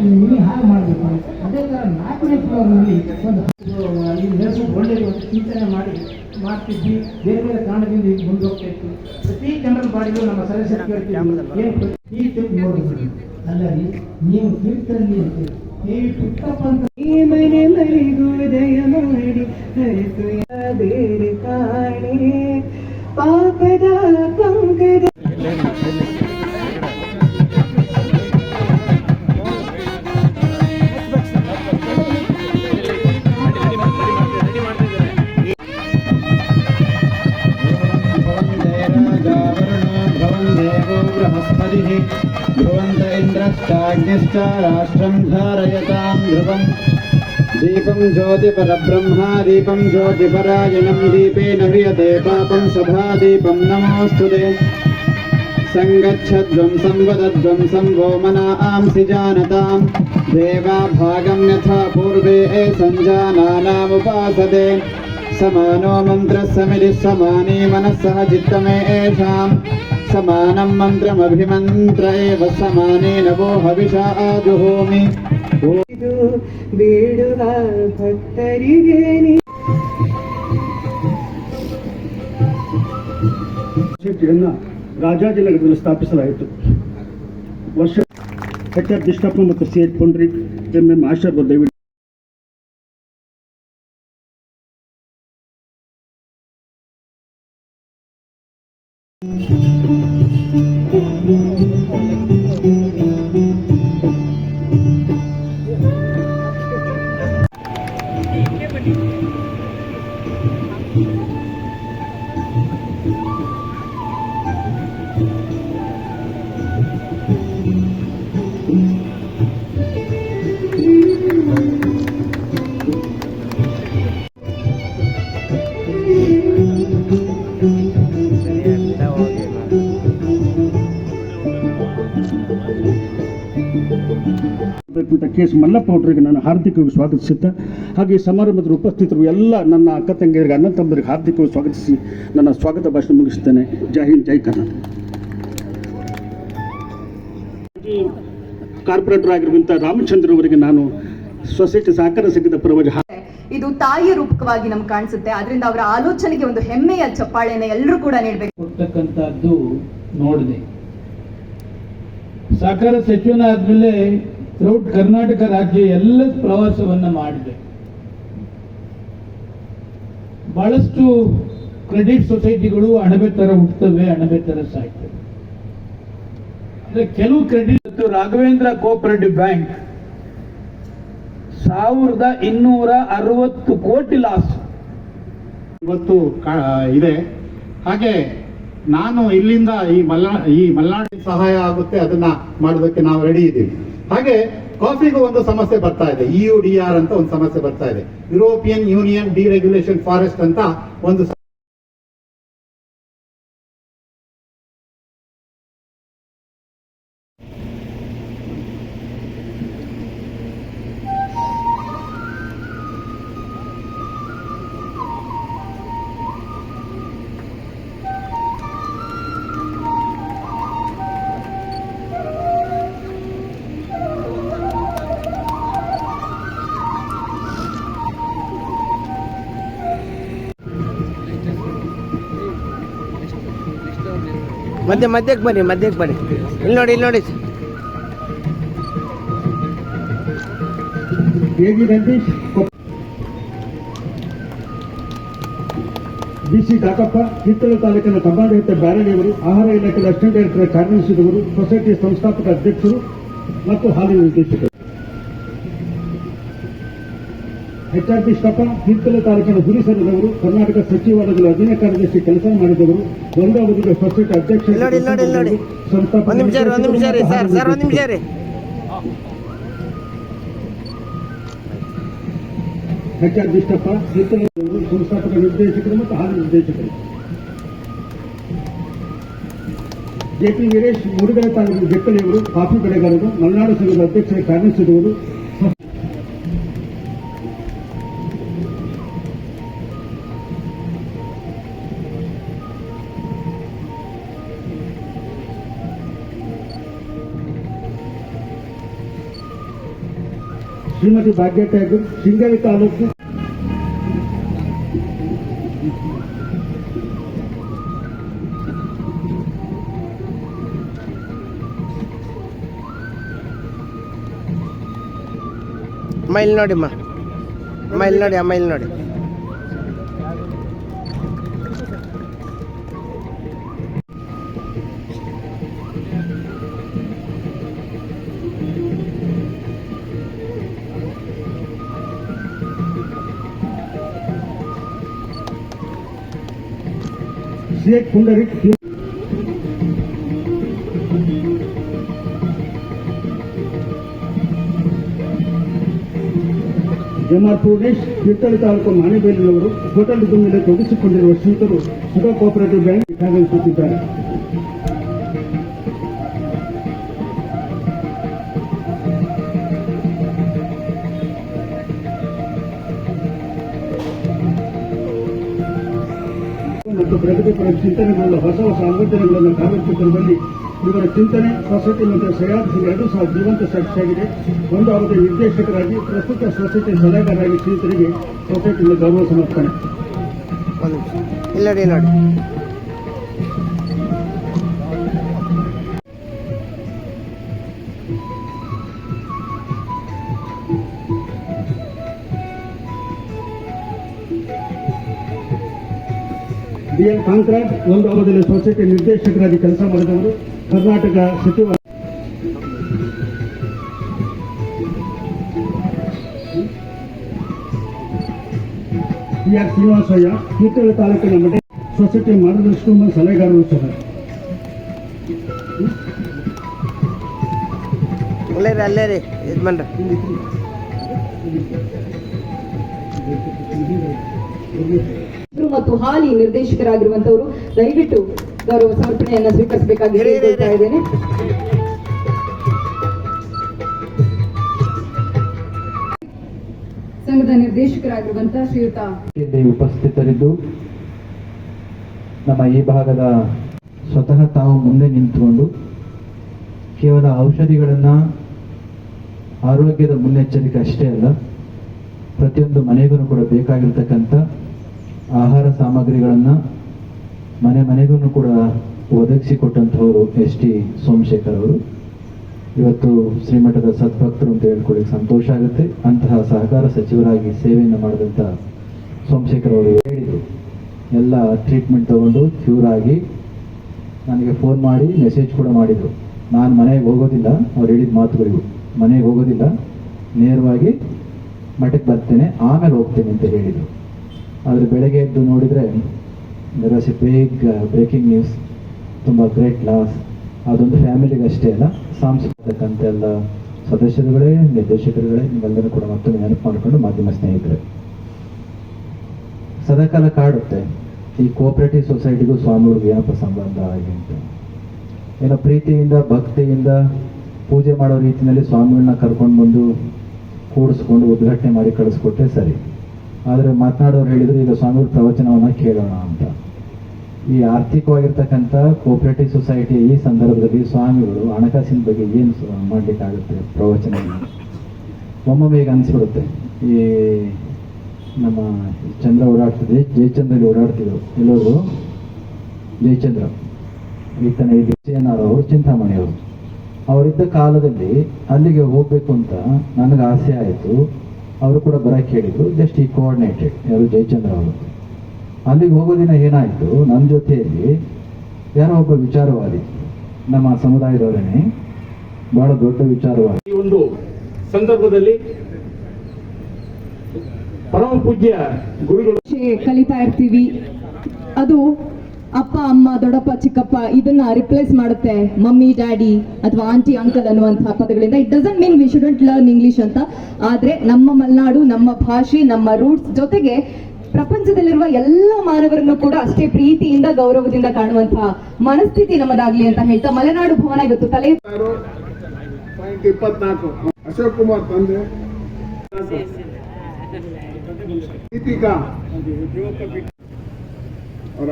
Mini ಹಾಗೆ ಮಾಡಬೇಕು. ಅದೇ ಥರ 4ನೇ ಫ್ಲೋರ್ನಲ್ಲಿ ಒಂದು ಈ ನಡೆಸೋದು ಒಳ್ಳೆಯ ಒಂದು ಚಿಂತನೆ ಮಾಡ್ತಿದ್ವಿ. ಬೇರೆ ಬೇರೆ ಕಾರಣದಿಂದ ಈಗ ಮುಂದೆ ಹೋಗ್ತಾ ಇತ್ತು. ಪ್ರತಿ ಜನರಲ್ ಬಾಡಿಗೂ ನಮ್ಮ ಸದಸ್ಯರು ಈ ಟ್ರಿಪ್ ನೋಡಿದ್ವಿ ಅಲ್ಲರಿ ನೀವು ತೀರ್ಥರಲ್ಲಿ ನೀವು ಪುಟ್ಟಪ್ಪ ಅಂತ ಈ ಮನೆ ಮರಿಗೋದಯ ಮಾಡಿ ಹರಿತು ಬೇರೆ ಕಾಣೆ ಪಾಪದ ಪಂಕದ ध्रुवन्त इन्द्रश्चाग्निश्च राष्ट्रं धारयतां ध्रुवम् दीपं ज्योतिपरब्रह्मा दीपं ज्योतिपरायणं दीपेन ह्रियते पापं सभादीपं नमोऽस्तुते सङ्गच्छध्वं संवदध्वं वो मना आंसि जानतां देवा भागं यथा पूर्वे सञ्जानानामुपासते समानो मन्त्रः समितिः समाने मनस्सह चित्तमे येषां समानं मंत्रमभिमंत्र एव समानेन वो हविषा आजुहोमि ಬೇಡುವ ಭಕ್ತರಿಗೆ ರಾಜಾಜಿನಗರದಲ್ಲಿ ಸ್ಥಾಪಿಸಲಾಯಿತು. ವರ್ಷ HR ಕೃಷ್ಣಪ್ಪ ಮತ್ತು CH ಪುಂಡ್ರಿ MM ಆಶೀರ್ವಾದ ದಯವಿಟ್ಟು KS ಮಲ್ಲಪ್ಪ ಅವರಿಗೆ ನಾನು ಹಾರ್ದಿಕವಾಗಿ ಸ್ವಾಗತಿಸುತ್ತಾ ಹಾಗೆ ಸಮಾರಂಭದ ಉಪಸ್ಥಿತರು ಎಲ್ಲ ನನ್ನ ಅಕ್ಕ ತಂಗಿಯರಿಗೆ ಅಣ್ಣ ತಮ್ಮರಿಗೆ ಹಾರ್ದಿಕವಾಗಿ ಸ್ವಾಗತಿಸಿ ನನ್ನ ಸ್ವಾಗತ ಭಾಷಣ ಮುಗಿಸುತ್ತೇನೆ. ಜೈ ಹಿಂದ್, ಜೈ ಕರ್ನಾಟಕ. ಕಾರ್ಪೊರೇಟರ್ ಆಗಿರುವಂಥ ರಾಮಚಂದ್ರ ಅವರಿಗೆ ನಾನು ಸೊಸೈಟಿ ಸಹಕಾರ ಸಂಘದ ಪರವಾಗಿ ಇದು ತಾಯಿಯ ರೂಪಕವಾಗಿ ನಮ್ಗೆ ಕಾಣಿಸುತ್ತೆ. ಅದರಿಂದ ಅವರ ಆಲೋಚನೆಗೆ ಒಂದು ಹೆಮ್ಮೆಯ ಚಪ್ಪಾಳೆನ ಎಲ್ಲರೂ ಕೂಡ ನೀಡಬೇಕು. ಕೊಡ್ತಕ್ಕಂಥದ್ದು ನೋಡಿದೆ. ಸಹಕಾರ ಸಚಿವನಾದ್ಮೇಲೆ ಥ್ರೂಟ್ ಕರ್ನಾಟಕ ರಾಜ್ಯ ಎಲ್ಲ ಪ್ರವಾಸವನ್ನ ಮಾಡಿದೆ. ಬಹಳಷ್ಟು ಕ್ರೆಡಿಟ್ ಸೊಸೈಟಿಗಳು ಅಣಬೆ ತರ ಹುಟ್ಟುತ್ತವೆ, ಅಣಬೆ ತರ ಸಾಯ್ತವೆ. ಕೆಲವು ಕ್ರೆಡಿಟ್ ರಾಘವೇಂದ್ರ ಕೋಆಪರೇಟಿವ್ ಬ್ಯಾಂಕ್ 1260 ಕೋಟಿ ಲಾಸ್ ಇವತ್ತು ಇದೆ. ಹಾಗೆ ನಾನು ಇಲ್ಲಿಂದ ಈ ಮಲೆನಾಡಿನ ಸಹಾಯ ಆಗುತ್ತೆ, ಅದನ್ನ ಮಾಡೋದಕ್ಕೆ ನಾವು ರೆಡಿ ಇದ್ದೀವಿ. ಹಾಗೆ ಕಾಫಿಗೂ ಒಂದು ಸಮಸ್ಯೆ ಬರ್ತಾ ಇದೆ, EUDR ಅಂತ ಒಂದು ಸಮಸ್ಯೆ ಬರ್ತಾ ಇದೆ, ಯುರೋಪಿಯನ್ ಯೂನಿಯನ್ ಡಿರೆಗ್ಯುಲೇಷನ್ ಫಾರೆಸ್ಟ್ ಅಂತ ಒಂದು ಮಧ್ಯಕ್ಕೆ ಬನ್ನಿ, ಇಲ್ಲಿ ನೋಡಿ BC ದಾಕಪ್ಪ, ಕಿತ್ತೂರು ತಾಲೂಕಿನ ಕಬ್ಬಾಡಿ ಬ್ಯಾರಣಿಯವರು, ಆಹಾರ ಇಲಾಖೆಯ ಅಸಿಸ್ಟೆಂಟ್ ಡೈರೆಕ್ಟರ್ ಕಾರ್ಯನಿರ್ವಹಿಸಿದವರು, ಸೊಸೈಟಿ ಸಂಸ್ಥಾಪಕ ಅಧ್ಯಕ್ಷರು ಮತ್ತು ಹಾಲಿನ ನಿರ್ದೇಶಕರು. HR ಕೃಷ್ಣಪ್ಪ, ಕಿತ್ತೂರು ತಾಲೂಕಿನ ಗುರಿಸರದವರು, ಕರ್ನಾಟಕ ಸಚಿವಾಲಯದಲ್ಲಿ ಅಧೀನ ಕಾರ್ಯದರ್ಶಿ ಕೆಲಸ ಮಾಡಿದವರು, ಒಂದು ಅವಧಿಗೆ ಸೊಸೈಟಿ ಅಧ್ಯಕ್ಷ HR ಕೃಷ್ಣಪ್ಪ, ಕಿತ್ತೂರು ಸಂಸ್ಥಾಪಕ ನಿರ್ದೇಶಕರು ಮತ್ತು ಹಾಲಿನ ನಿರ್ದೇಶಕರು. JP ವೀರೇಶ್, ಮುರುಗಲ ತಾಲೂಕಿನ ಬೆಕ್ಕಳಿಯವರು, ಕಾಫಿ ಬೆಳೆಗಾರರು, ಮಲೆನಾಡು ಸಂಘದ ಅಧ್ಯಕ್ಷರ ಕಾರ್ಯನಿರ್ವಹಿಸಿದವರು. ಶ್ರೀಮತಿ ಭಾಗ್ಯ ಠಾಕೂರ್, ಶೃಂಗೇರಿ ತಾಲೂಕು. ಅಮ್ಮ ಇಲ್ಲಿ ನೋಡಿ, ಅಮ್ಮ ಇಲ್ಲಿ ನೋಡಿ, ಅಮ್ಮ ಇಲ್ಲಿ ನೋಡಿ. ಶೇಖ್ ಪುಂಡರಿಕ್, ಎಂ.ಆರ್. ಪೂರ್ಣೇಶ್, ತೀರ್ಥಹಳ್ಳಿ ತಾಲೂಕು ಮಾಣಿಬೇಲಿನವರು ಹೋಟೆಲ್ ಮೇಲೆ ತೊಡಗಿಸಿಕೊಂಡಿರುವ ಶ್ರೀತರು ಸುಧಾ ಕೋಆಪರೇಟಿವ್ ಬ್ಯಾಂಕ್ ಆಗಮಿಸುತ್ತಿದ್ದಾರೆ. ಮತ್ತು ಪ್ರಗತಿಪರ ಚಿಂತನೆಗಳ ಹೊಸ ಆಲೋಚನೆಗಳನ್ನು ಕಾರ್ಯಕ್ಷೇತ್ರದಲ್ಲಿ ಇವರ ಚಿಂತನೆ ಸೊಸೈಟಿ ಮತ್ತು ಸಹ್ಯಾದ್ರಿ ಎರಡೂ ಸಹ ಜೀವಂತ ಸಾಕ್ಷಿಯಾಗಿದೆ. ಒಂದು ಅವಧಿ ನಿರ್ದೇಶಕರಾಗಿ, ಪ್ರಸ್ತುತ ಸೊಸೈಟಿ ಸಲಹೆಗಾರರಾಗಿ ಶ್ರೀತರಿಗೆ ಸೊಸೈಟಿಯಿಂದ ಗೌರವ ಸಮರ್ಪಣೆ. ಒಂದು ನಿಮಿಷ ಇಲ್ಲಿ ನೋಡಿ. ಡಿ.ಎನ್. ಕಾಂತರಾಜ್, ಒಂದು ಅವಧಿಯಲ್ಲಿ ಸೊಸೈಟಿ ನಿರ್ದೇಶಕರಾಗಿ ಕೆಲಸ ಮಾಡಿದವರು, ಕರ್ನಾಟಕ ಸಚಿವ. ಟಿ.ಆರ್. ಶ್ರೀನಿವಾಸಯ್ಯ, ತೀರ್ಥಹಳ್ಳಿ ತಾಲೂಕಿನ ಮಠ ಸೊಸೈಟಿ ಮಾರ್ಗದರ್ಶಕ ಸಲಹೆಗಾರರು ಸಹ. ಅಲ್ಲೇ ರೀ ಯಜಮಾನ್ರ. ಮತ್ತು ಹಾಲಿ ನಿರ್ದೇಶಕರಾಗಿರುವಂತವರು ದಯವಿಟ್ಟು ಗೌರವ ಸಮರ್ಪಣೆಯನ್ನು ಸ್ವೀಕರಿಸಬೇಕಾಗಿ ಕೇಳಿಕೊಳ್ತಾ ಇದ್ದೇನೆ. ಸಂಘದ ನಿರ್ದೇಶಕರಾಗಿರುವಂತಹ ಶ್ರೀಯುತ ಇಲ್ಲಿ ಉಪಸ್ಥಿತರಿದ್ದು ನಮ್ಮ ಈ ಭಾಗದ ಸ್ವತಃ ತಾವು ಮುಂದೆ ನಿಂತುಕೊಂಡು ಕೇವಲ ಔಷಧಿಗಳನ್ನು ಆರೋಗ್ಯದ ಮುನ್ನೆಚ್ಚರಿಕೆ ಅಷ್ಟೇ ಅಲ್ಲ, ಪ್ರತಿಯೊಂದು ಮನೆಗೂ ಕೂಡ ಬೇಕಾಗಿರ್ತಕ್ಕಂಥ ಆಹಾರ ಸಾಮಗ್ರಿಗಳನ್ನು ಮನೆಗೂ ಕೂಡ ಒದಗಿಸಿಕೊಟ್ಟಂಥವರು ಎಸ್.ಟಿ. ಸೋಮಶೇಖರ್ ಅವರು. ಇವತ್ತು ಶ್ರೀಮಠದ ಸದ್ಭಕ್ತರು ಅಂತ ಹೇಳ್ಕೊಳ್ಳಿಕ್ಕೆ ಸಂತೋಷ ಆಗುತ್ತೆ. ಅಂತಹ ಸಹಕಾರ ಸಚಿವರಾಗಿ ಸೇವೆಯನ್ನು ಮಾಡಿದಂಥ ಸೋಮಶೇಖರ್ ಅವರು ಹೇಳಿದರು, ಎಲ್ಲ ಟ್ರೀಟ್ಮೆಂಟ್ ತಗೊಂಡು ಕ್ಯೂರ್ ಆಗಿ ನನಗೆ ಫೋನ್ ಮಾಡಿ ಮೆಸೇಜ್ ಕೂಡ ಮಾಡಿದರು. ನಾನು ಮನೆಗೆ ಹೋಗೋದಿಲ್ಲ, ಅವ್ರು ಹೇಳಿದ ಮಾತುಗಳಿಗೂ, ಮನೆಗೆ ಹೋಗೋದಿಲ್ಲ, ನೇರವಾಗಿ ಮಠಕ್ಕೆ ಬರ್ತೇನೆ, ಆಮೇಲೆ ಹೋಗ್ತೇನೆ ಅಂತ ಹೇಳಿದರು. ಆದರೆ ಬೆಳಗ್ಗೆ ಎದ್ದು ನೋಡಿದರೆ there was a big breaking news. ತುಂಬ ಗ್ರೇಟ್ ಲಾಸ್. ಅದೊಂದು ಫ್ಯಾಮಿಲಿಗೆ ಅಷ್ಟೇ ಅಲ್ಲ, ಸಾಂಸ್ಕೃತಿಕಂತ ಎಲ್ಲ ಸದಸ್ಯರುಗಳೇ, ನಿರ್ದೇಶಕರುಗಳೇ, ನಿಮ್ಮೆಲ್ಲರೂ ಕೂಡ ಮತ್ತೊಮ್ಮೆ ನೆನಪು ಮಾಡಿಕೊಂಡು ಮಾಧ್ಯಮ ಸ್ನೇಹಿತರೆ, ಸದಾಕಾಲ ಕಾಡುತ್ತೆ ಈ ಕೋಆಪರೇಟಿವ್ ಸೊಸೈಟಿಗೂ ಸ್ವಾಮಿಗಳಿಗೂ ಏನಪ್ಪ ಸಂಬಂಧ ಆಗಿ ಅಂತ. ಏನೋ ಪ್ರೀತಿಯಿಂದ ಭಕ್ತಿಯಿಂದ ಪೂಜೆ ಮಾಡೋ ರೀತಿಯಲ್ಲಿ ಸ್ವಾಮಿಗಳನ್ನ ಕರ್ಕೊಂಡು ಬಂದು ಕೂಡಿಸ್ಕೊಂಡು ಉದ್ಘಾಟನೆ ಮಾಡಿ ಕಳಿಸ್ಕೊಟ್ಟೆ ಸರಿ. ಆದರೆ ಮಾತನಾಡೋರು ಹೇಳಿದ್ರು, ಈಗ ಸ್ವಾಮಿಗಳ ಪ್ರವಚನವನ್ನು ಕೇಳೋಣ ಅಂತ. ಈ ಆರ್ಥಿಕವಾಗಿರ್ತಕ್ಕಂಥ ಕೋಆಪರೇಟಿವ್ ಸೊಸೈಟಿಯ ಈ ಸಂದರ್ಭದಲ್ಲಿ ಸ್ವಾಮಿಗಳು ಹಣಕಾಸಿನ ಬಗ್ಗೆ ಏನು ಮಾಡಲಿಕ್ಕಾಗುತ್ತೆ ಪ್ರವಚನ? ಒಮ್ಮೊಮ್ಮೆ ಈಗ ಅನಿಸ್ಬಿಡುತ್ತೆ, ಈ ನಮ್ಮ ಚಂದ್ರ ಓಡಾಡ್ತಿದ್ದೆ, ಜಯಚಂದ್ರಲ್ಲಿ ಓಡಾಡ್ತಿದ್ರು, ಎಲ್ಲೋದ್ರು ಜಯಚಂದ್ರ ಈತನ ಅವರು ಚಿಂತಾಮಣಿಯವರು. ಅವರಿದ್ದ ಕಾಲದಲ್ಲಿ ಅಲ್ಲಿಗೆ ಹೋಗಬೇಕು ಅಂತ ನನಗೆ ಆಸೆ ಆಯಿತು. ಅವರು ಕೂಡ ಬರೋಕ್ಕೆ ಹೇಳಿದರು. ಜಸ್ಟ್ ಈ ಕೋಆರ್ಡಿನೇಟೆಡ್ ಯಾರು ಜಯಚಂದ್ರ ಅವರು. ಅಲ್ಲಿಗೆ ಹೋಗೋ ದಿನ ಏನಾಯಿತು, ನನ್ನ ಜೊತೆಯಲ್ಲಿ ಯಾರೋ ಒಬ್ಬ ವಿಚಾರವಾದಿ, ನಮ್ಮ ಸಮುದಾಯದವರೇ, ಬಹಳ ದೊಡ್ಡ ವಿಚಾರವಾದಿ. ಈ ಒಂದು ಸಂದರ್ಭದಲ್ಲಿ ಪರಮ ಪೂಜ್ಯ ಗುರುಗಳು ಕಲಿತಾ ಇರ್ತೀವಿ, ಅದು ಅಪ್ಪ ಅಮ್ಮ ದೊಡ್ಡಪ್ಪ ಚಿಕ್ಕಪ್ಪ ಇದನ್ನ ರಿಪ್ಲೇಸ್ ಮಾಡುತ್ತೆ ಮಮ್ಮಿ ಡ್ಯಾಡಿ ಅಥವಾ ಆಂಟಿ ಅಂಕಲ್ ಅನ್ನುವಂತಹ ಪದಗಳಿಂದ. It doesn't mean we shouldn't learn English ಅಂತ. ಆದ್ರೆ ನಮ್ಮ ಮಲೆನಾಡು, ನಮ್ಮ ಭಾಷೆ, ನಮ್ಮ ರೂಟ್ಸ್ ಜೊತೆಗೆ ಪ್ರಪಂಚದಲ್ಲಿರುವ ಎಲ್ಲ ಮಾನವರನ್ನು ಕೂಡ ಅಷ್ಟೇ ಪ್ರೀತಿಯಿಂದ ಗೌರವದಿಂದ ಕಾಣುವಂತಹ ಮನಸ್ಥಿತಿ ನಮ್ಮದಾಗ್ಲಿ ಅಂತ ಹೇಳ್ತಾ ಮಲೆನಾಡು ಭವನ ಇವತ್ತು ತಲೆ 24 ಅಶೋಕ್ ಕುಮಾರ್ ತಂದೆ ದೀಪಿಕಾ ಅವ್ರ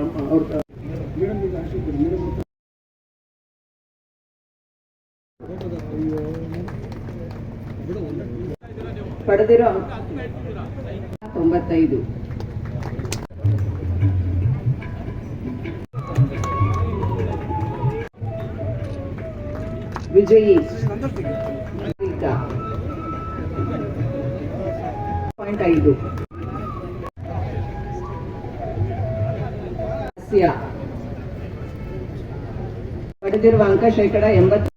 ಪಡೆದಿರೋ 95. ವಿಜಯಿ 5. ಪಡೆದಿರುವ ಅಂಕ ಶೇಕಡ 80.